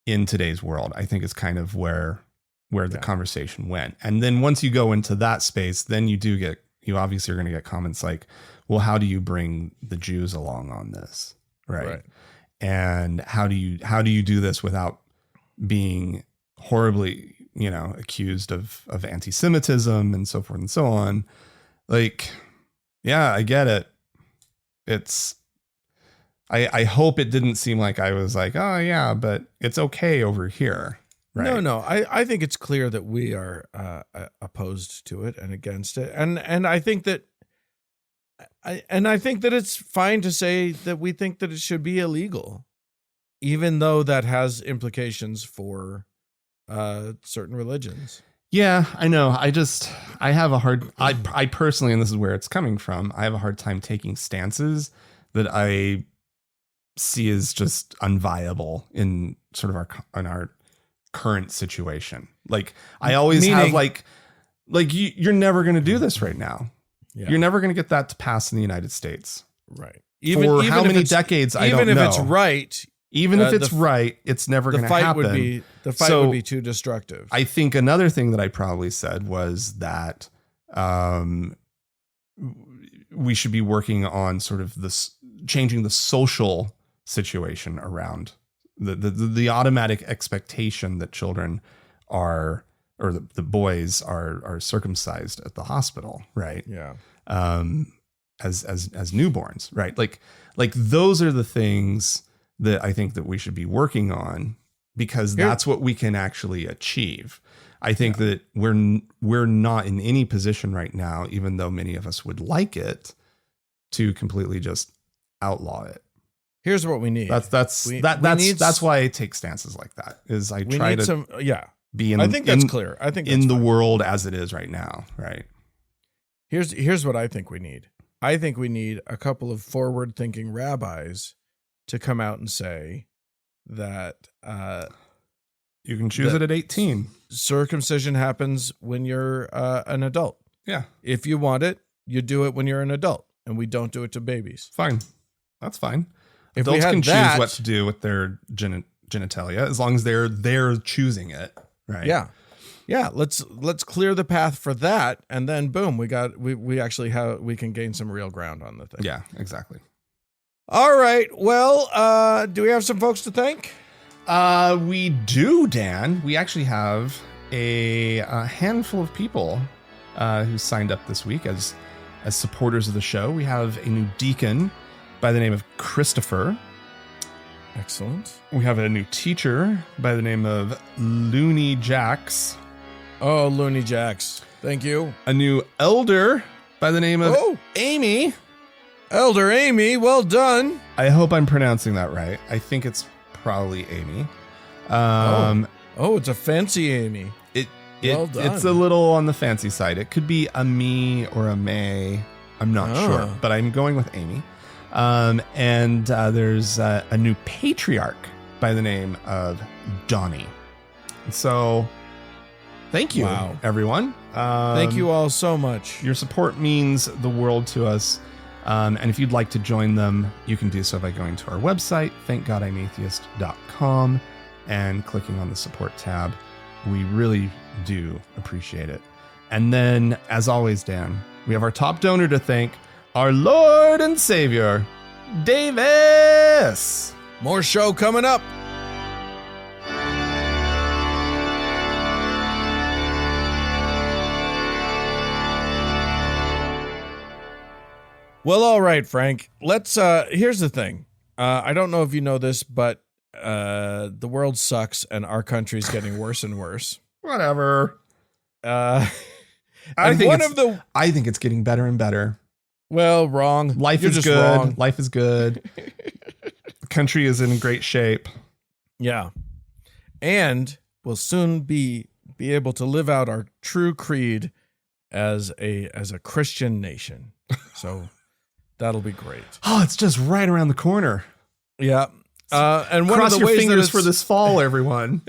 S1: in today's world? I think is kind of where the conversation went. And then once you go into that space, then you obviously are going to get comments like, well, how do you bring the Jews along on this? Right. And how do you do this without being horribly, accused of anti-Semitism and so forth and so on? Like, yeah, I get it. I hope it didn't seem like I was like, oh yeah, but it's okay over here. Right.
S2: No. I think it's clear that we are opposed to it and against it. And I think that it's fine to say that we think that it should be illegal, even though that has implications for certain religions.
S1: Yeah, I know. I personally, and this is where it's coming from, I have a hard time taking stances that I see as just unviable in sort of our current situation. Like, I always have like you're never going to do this right now. Yeah. You're never going to get that to pass in the United States.
S2: Right.
S1: For how many decades, I don't know.
S2: Even if it's right.
S1: Even if it's right, it's never going to happen.
S2: The fight would be too destructive.
S1: I think another thing that I probably said was that we should be working on sort of this, changing the social situation around the automatic expectation that children are, or the boys are circumcised at the hospital, right?
S2: Yeah.
S1: As newborns, right? Like those are the things that I think that we should be working on, because that's what we can actually achieve. I think that we're not in any position right now, even though many of us would like it, to completely just outlaw it.
S2: Here's what we need.
S1: That's why I take stances like that. Is I try to be in.
S2: I think that's clear. I think
S1: in the world as it is right now. Right.
S2: Here's what I think we need. I think we need a couple of forward-thinking rabbis to come out and say that
S1: you can choose it at 18.
S2: Circumcision happens when you're an adult.
S1: Yeah.
S2: If you want it, you do it when you're an adult, and we don't do it to babies.
S1: Fine. That's fine.
S2: If
S1: adults can choose what to do with their genitalia as long as they're choosing it. Right.
S2: Yeah. Yeah, let's clear the path for that, and then boom, we can gain some real ground on the thing.
S1: Yeah, exactly.
S2: All right. Well, do we have some folks to thank?
S1: We do, Dan. We actually have a handful of people who signed up this week as supporters of the show. We have a new deacon by the name of Christopher.
S2: Excellent.
S1: We have a new teacher by the name of Looney Jacks.
S2: Oh, Looney Jacks. Thank you.
S1: A new elder by the name of Amy.
S2: Elder Amy, well done.
S1: I hope I'm pronouncing that right. I think it's probably Amy.
S2: It's a fancy Amy. Well done.
S1: It's a little on the fancy side. It could be a me or a may. I'm not sure, but I'm going with Amy. And there's a new patriarch by the name of Donnie. So thank you, everyone.
S2: Thank you all so much.
S1: Your support means the world to us. And if you'd like to join them, you can do so by going to our website, thankgodimatheist.com, and clicking on the support tab. We really do appreciate it. And then, as always, Dan, we have our top donor to thank, our Lord and Savior, Davis.
S2: More show coming up. Well, all right, Frank. Let's. Here's the thing. I don't know if you know this, but the world sucks, and our country's getting worse and worse.
S1: Whatever.
S2: I think
S1: it's getting better and better.
S2: Well, wrong.
S1: Life is good. Wrong. Life is good. The country is in great shape.
S2: Yeah, and we'll soon be able to live out our true creed as a Christian nation. So. That'll be great.
S1: Oh, it's just right around the corner.
S2: Yeah. And one
S1: Cross
S2: of the
S1: your
S2: ways
S1: fingers for this fall, everyone.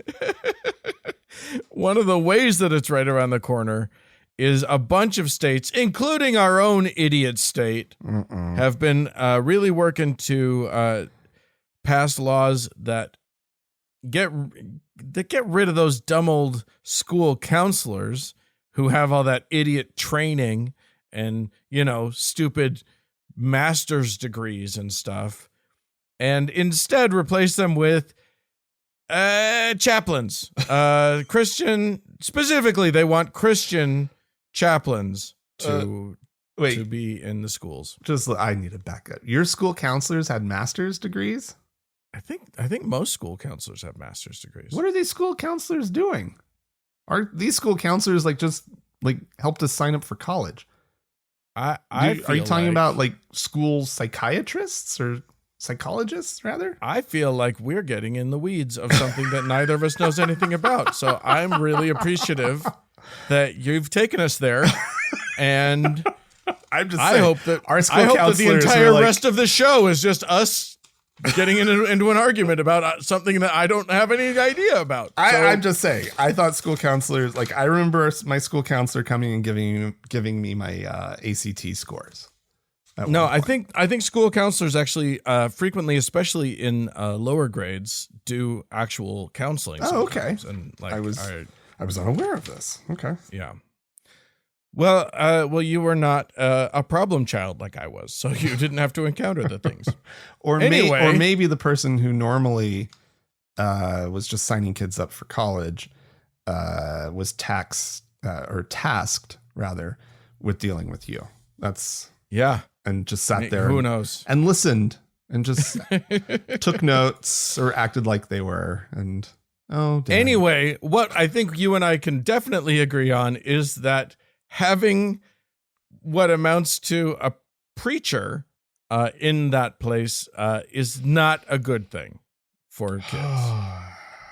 S2: One of the ways that it's right around the corner is a bunch of states, including our own idiot state, have been really working to pass laws that get rid of those dumb old school counselors who have all that idiot training and, stupid master's degrees and stuff, and instead replace them with chaplains. Christian, specifically, they want Christian chaplains to be in the schools.
S1: I need to back up. Your school counselors had master's degrees?
S2: I think most school counselors have master's degrees.
S1: What are these school counselors doing? Are these school counselors just helped us sign up for college? Are you talking about school psychiatrists or psychologists rather?
S2: I feel like we're getting in the weeds of something that neither of us knows anything about. So I'm really appreciative that you've taken us there. And I hope that the entire rest of the show is just us getting into an argument about something that I don't have any idea about.
S1: I'm just saying, I thought school counselors, I remember my school counselor coming and giving me my ACT scores.
S2: No, I think school counselors actually frequently, especially in lower grades, do actual counseling.
S1: Oh, okay.
S2: And
S1: I was unaware of this. Okay.
S2: Yeah. Well, you were not a problem child like I was, so you didn't have to encounter the things.
S1: or maybe the person who normally was just signing kids up for college was tasked rather with dealing with you. And just sat there.
S2: Who knows?
S1: And listened and just took notes or acted like they were. And
S2: anyway, what I think you and I can definitely agree on is that having what amounts to a preacher in that place is not a good thing for kids.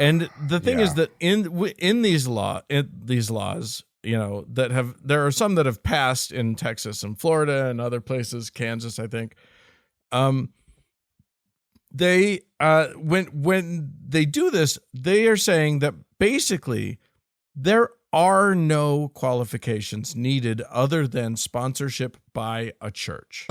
S2: And the thing is that in these laws, there are some that have passed in Texas and Florida and other places, Kansas, I think. They when they do this, they are saying that basically there are no qualifications needed other than sponsorship by a church.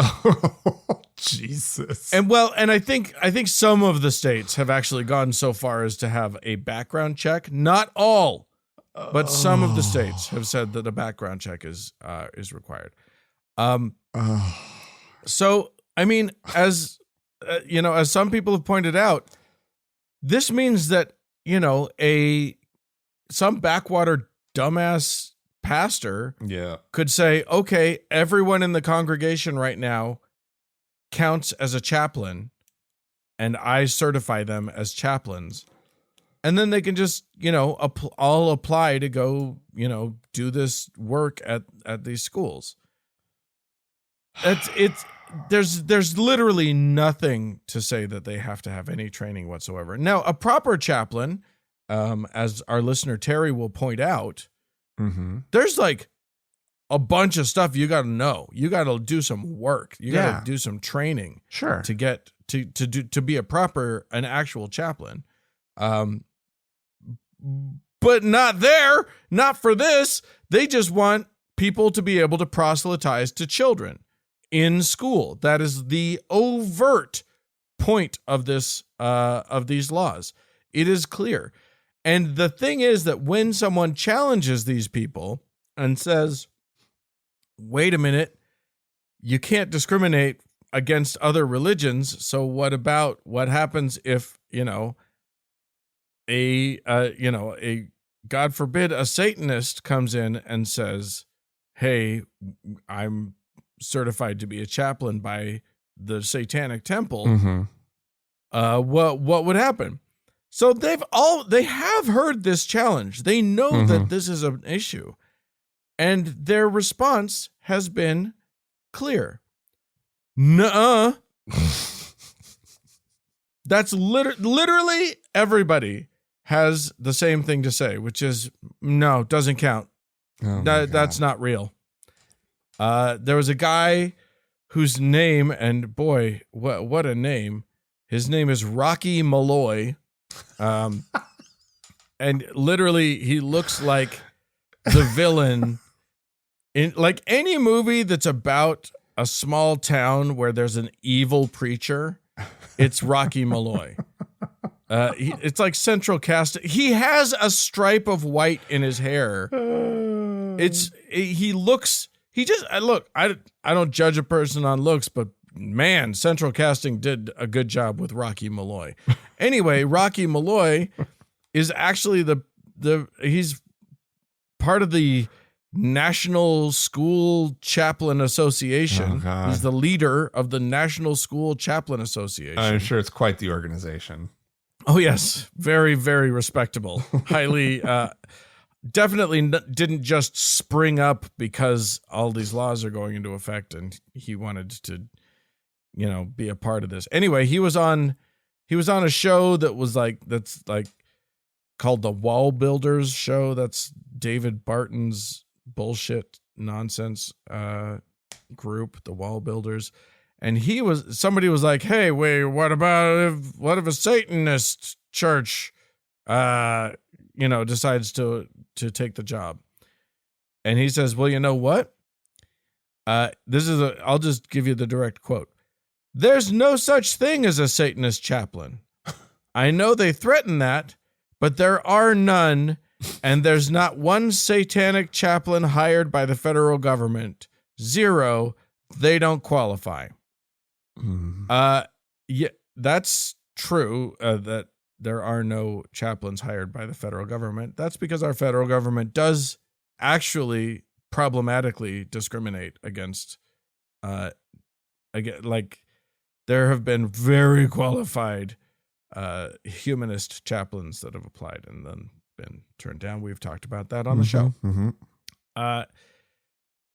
S1: Jesus.
S2: And I think some of the states have actually gone so far as to have a background check. Not all, but some of the states have said that a background check is required. So I mean, as as some people have pointed out, this means that some backwater dumbass pastor could say, okay, everyone in the congregation right now counts as a chaplain, and I certify them as chaplains. And then they can just, all apply to go, do this work at these schools. There's literally nothing to say that they have to have any training whatsoever. Now, a proper chaplain, as our listener Terry will point out, there's like a bunch of stuff you got to know. You got to do some work. You got to do some training, to get to be an actual chaplain. But not for this. They just want people to be able to proselytize to children in school. That is the overt point of this of these laws. It is clear. And the thing is that when someone challenges these people and says, wait a minute, you can't discriminate against other religions. So what happens if, a God forbid, a Satanist comes in and says, hey, I'm certified to be a chaplain by the Satanic Temple. What would happen? So they have heard this challenge. They know that this is an issue, and their response has been clear. Nuh-uh. That's literally everybody has the same thing to say, which is no, doesn't count. That's not real. There was a guy whose name, and boy, what a name. His name is Rocky Malloy. And literally he looks like the villain in like any movie that's about a small town where there's an evil preacher. It's Rocky Malloy. It's like central cast. He has a stripe of white in his hair. I don't judge a person on looks, but man, central casting did a good job with Rocky Malloy. Anyway, Rocky Malloy is actually he's part of the National School Chaplain Association.
S1: Oh,
S2: he's the leader of the National School Chaplain Association.
S1: I'm sure it's quite the organization.
S2: Oh, yes. Very, very respectable. Highly, definitely didn't just spring up because all these laws are going into effect and he wanted to, be a part of this. Anyway, he was on a show that's called the Wall Builders Show. That's David Barton's bullshit nonsense group, the Wall Builders. And somebody was like, hey, wait, what if a Satanist church, decides to take the job? And he says, well, you know what? I'll just give you the direct quote. There's no such thing as a Satanist chaplain. I know they threaten that, but there are none, and there's not one satanic chaplain hired by the federal government. 0. They don't qualify. Yeah, that's true, that there are no chaplains hired by the federal government. That's because our federal government does actually problematically discriminate against, there have been very qualified humanist chaplains that have applied and then been turned down. We've talked about that on the show.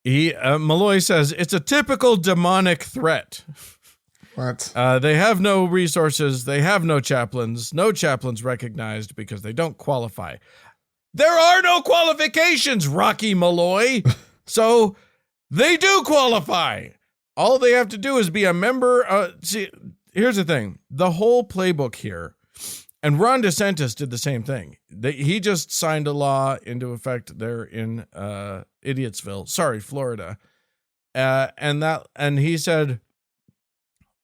S2: Malloy says it's a typical demonic threat.
S1: What?
S2: They have no resources. They have no chaplains. No chaplains recognized because they don't qualify. There are no qualifications, Rocky Malloy. So they do qualify. All they have to do is be a member. See, here's the thing. The whole playbook here, and Ron DeSantis did the same thing. He just signed a law into effect there in Idiottsville, Florida. And he said,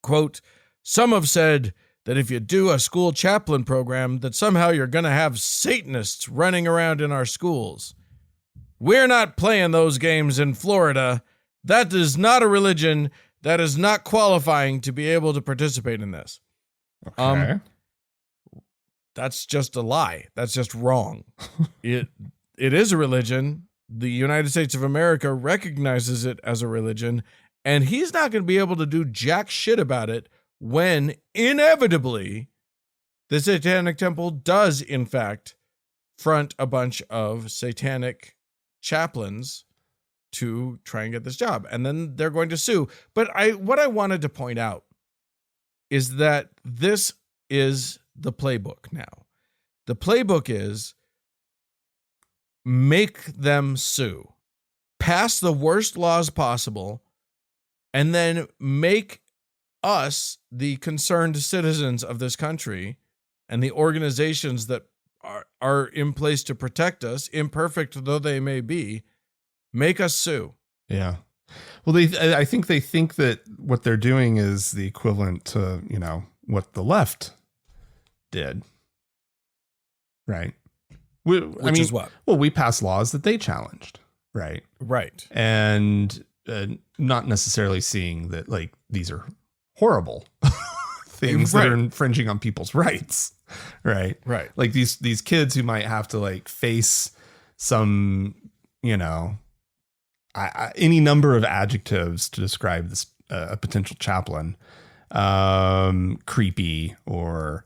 S2: quote, "Some have said that if you do a school chaplain program, that somehow you're going to have Satanists running around in our schools. We're not playing those games in Florida. That is not a religion. That is not qualifying to be able to participate in this."
S1: Okay.
S2: That's just a lie. That's just wrong. It is a religion. The United States of America recognizes it as a religion, and he's not going to be able to do jack shit about it when inevitably the Satanic Temple does, in fact, front a bunch of satanic chaplains to try and get this job. And then they're going to sue. But what I wanted to point out is that this is the playbook now. The playbook is make them sue, pass the worst laws possible, and then make us, the concerned citizens of this country, and the organizations that are in place to protect us, imperfect though they may be, make us sue.
S1: Yeah. Well, I think they think that what they're doing is the equivalent to, what the left did. Right.
S2: Which is what?
S1: Well, we pass laws that they challenged. Right.
S2: Right.
S1: And not necessarily seeing that, like, these are horrible things that are infringing on people's rights. Right.
S2: Right.
S1: Like these kids who might have to, like, face some, any number of adjectives to describe this a potential chaplain, creepy or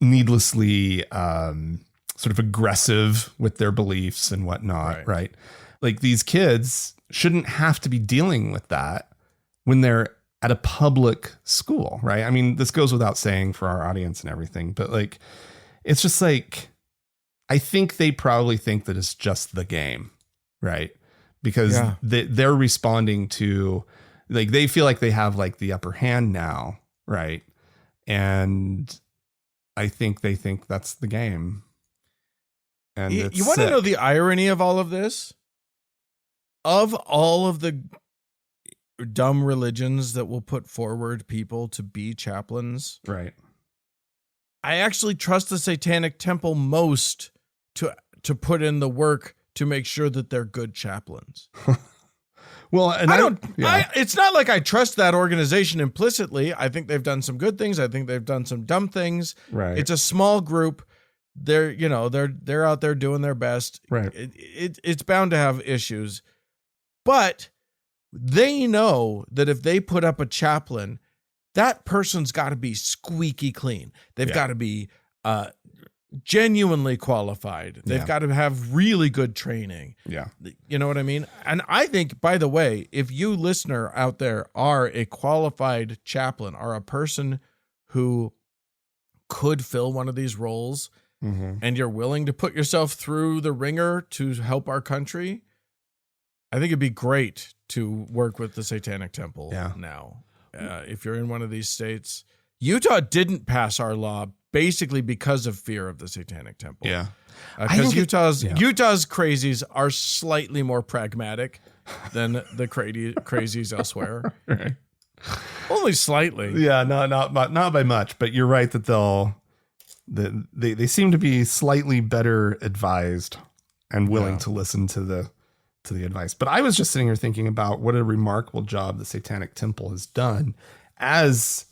S1: needlessly sort of aggressive with their beliefs and whatnot, right? Like, these kids shouldn't have to be dealing with that when they're at a public school, right? I mean, this goes without saying for our audience and everything, but, like, it's just like, I think they probably think that it's just the game, right? Because they're responding to, like, they feel like they have, like, the upper hand now, right? And I think they think that's the game. And
S2: you want to know the irony of all of this? Of all of the dumb religions that will put forward people to be chaplains,
S1: right?
S2: I actually trust the Satanic Temple most to put in the work to make sure that they're good chaplains.
S1: Well, and
S2: it's not like I trust that organization implicitly. I think they've done some good things. I think they've done some dumb things.
S1: Right.
S2: It's a small group. They're out there doing their best.
S1: Right.
S2: It's bound to have issues, but they know that if they put up a chaplain, that person's got to be squeaky clean. They've got to be genuinely qualified. They've got to have really good training.
S1: Yeah.
S2: You know what I mean? And I think, by the way, if you listener out there are a qualified chaplain, are a person who could fill one of these roles, and you're willing to put yourself through the ringer to help our country, I think it'd be great to work with the Satanic Temple now. If you're in one of these states. Utah didn't pass our law basically because of fear of the Satanic Temple.
S1: Yeah.
S2: Because Utah's crazies are slightly more pragmatic than the crazies elsewhere.
S1: Right.
S2: Only slightly.
S1: Yeah, not by much, but you're right that they seem to be slightly better advised and willing to listen to the advice. But I was just sitting here thinking about what a remarkable job the Satanic Temple has done as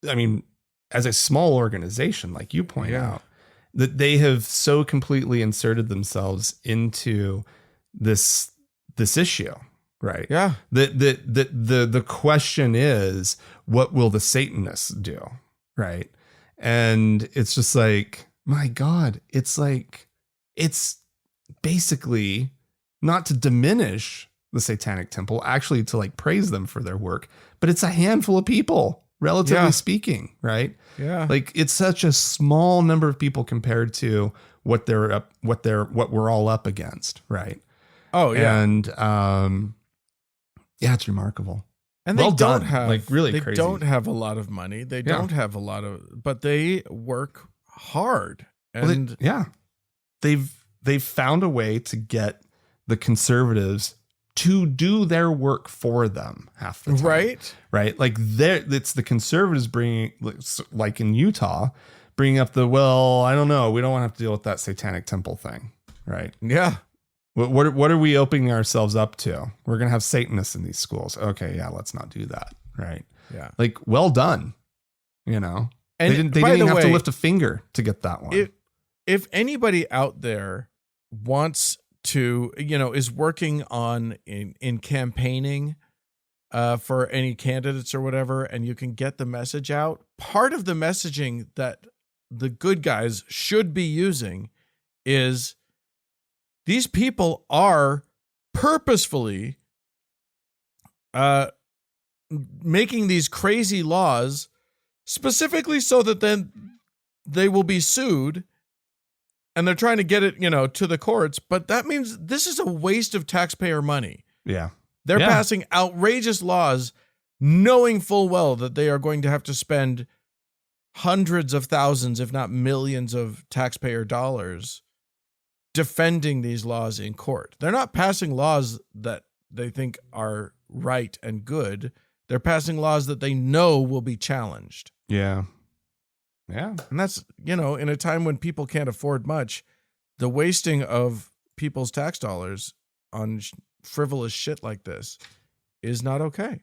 S1: a small organization, like you point out, that they have so completely inserted themselves into this issue, right?
S2: Yeah.
S1: The question is, what will the Satanists do, right? And it's just like, my God, it's basically, not to diminish the Satanic Temple, actually to like praise them for their work, but it's a handful of people, relatively speaking, right?
S2: Yeah.
S1: Like it's such a small number of people compared to what we're all up against, right?
S2: Oh yeah.
S1: And it's remarkable.
S2: And
S1: well
S2: they
S1: done.
S2: don't have
S1: like really
S2: they
S1: crazy.
S2: don't have a lot of money. They don't have a lot of, but they work hard. And
S1: they've found a way to get the conservatives to do their work for them half the time. Right. Like it's the conservatives bringing, like in Utah, bringing up I don't know. We don't want to have to deal with that Satanic Temple thing. Right.
S2: Yeah.
S1: What are we opening ourselves up to? We're going to have Satanists in these schools. Okay. Yeah. Let's not do that. Right.
S2: Yeah.
S1: Like, well done. And they didn't even have to lift a finger to get that one.
S2: If anybody out there wants to, is working on in campaigning for any candidates or whatever, and you can get the message out, part of the messaging that the good guys should be using is these people are purposefully making these crazy laws specifically so that then they will be sued, and they're trying to get it, to the courts. But that means this is a waste of taxpayer money.
S1: Yeah.
S2: They're passing outrageous laws knowing full well that they are going to have to spend hundreds of thousands, if not millions of taxpayer dollars defending these laws in court. They're not passing laws that they think are right and good. They're passing laws that they know will be challenged.
S1: Yeah. Yeah.
S2: And that's, in a time when people can't afford much, the wasting of people's tax dollars on frivolous shit like this is not okay.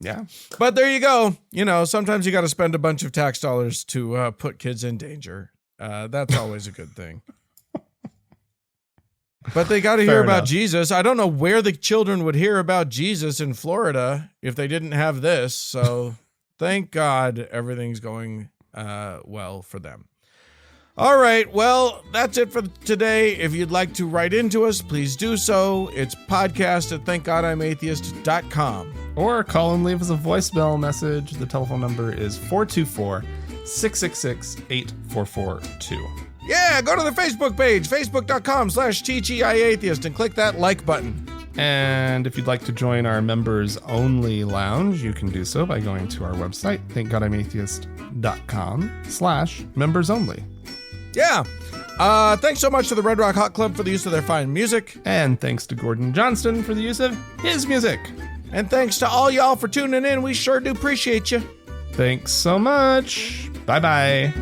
S1: Yeah.
S2: But there you go. Sometimes you got to spend a bunch of tax dollars to put kids in danger. That's always a good thing. But they got to hear about Jesus. I don't know where the children would hear about Jesus in Florida if they didn't have this. So thank God everything's going well for them. All right. Well, that's it for today. If you'd like to write into us, please do so. It's podcast@thankgodimatheist.com.
S1: Or call and leave us a voicemail message. The telephone number is 424-666-8442.
S2: Yeah, go to the Facebook page, facebook.com/TGIAtheist, and click that like button.
S1: And if you'd like to join our members only lounge, you can do so by going to our website, thankgodimatheist.com/members only.
S2: Yeah. Thanks so much to the Red Rock Hot Club for the use of their fine music.
S1: And thanks to Gordon Johnston for the use of his music.
S2: And thanks to all y'all for tuning in. We sure do appreciate you.
S1: Thanks so much. Bye-bye.